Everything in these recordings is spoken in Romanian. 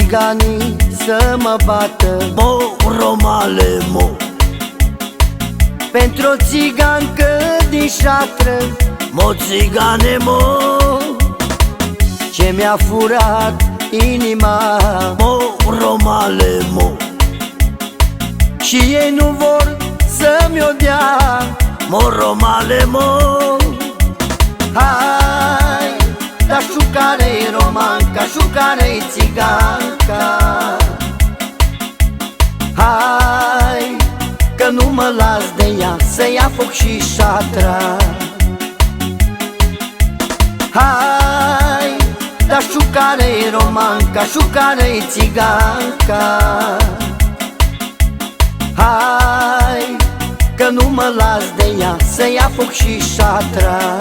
țiganii să mă bată, Mo, romale, mo, pentru o țigancă din șatră, mo, țigane, mo, ce mi-a furat inima. mo, romale, mo, Și ei nu vor să-mi o dea. mo, romale, mo, Hai, dar șucare-i romanca, șucare-i țiganca. Hai, că nu mă las de ea, să ia foc și șatra. Hai, dar șucare-i romanca, șucare-i țiganca. Hai, că nu mă las de ea, să ia foc și șatra.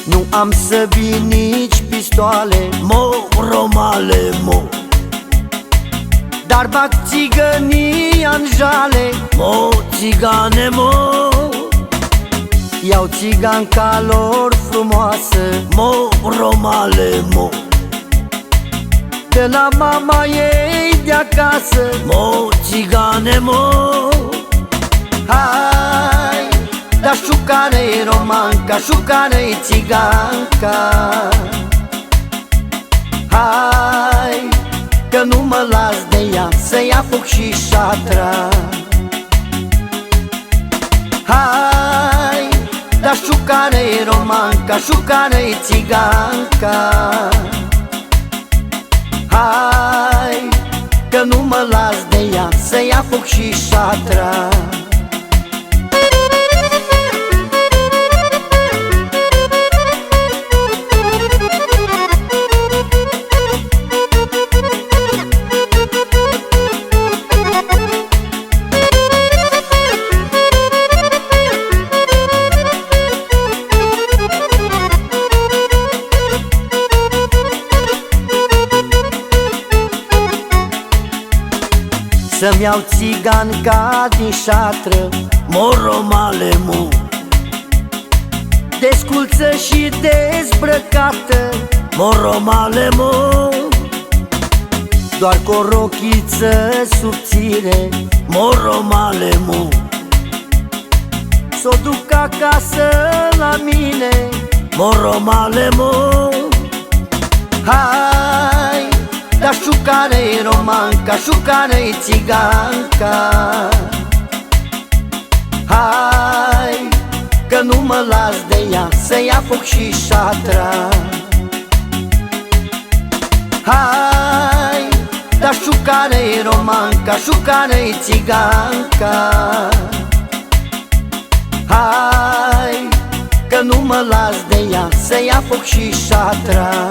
Nu am să vin nici pistoale, mo, romale, mo, dar bag țigănia în jale. mo, țigane, mo, Iau țiganca lor frumoasă, mo, romale, mo, de la mama ei de acasă. mo, țigane, mo, Hai, dar șucare-i romanca, șucare-i țiganca. Hai, că nu mă las de ea, să ia foc și șatra. Hai, dar șucare-i romanca, șucare-i țiganca. Hai, că nu mă las de ea, să ia foc și șatra. Să-mi iau țiganca din șatră, mo, romale, mo, desculță și dezbrăcată, mo, romale, mo, doar cu o rochiță subțire, mo, romale, mo, s-o duc acasă la mine. mo, romale, mo, Hai, dar șucare-i romanca, șucare-i țiganca. Hai, că nu mă las de ea, să ia foc și șatra. Hai, dar șucare-i romanca, șucare-i țiganca. Hai, că nu mă las de ea, să ia foc și șatra.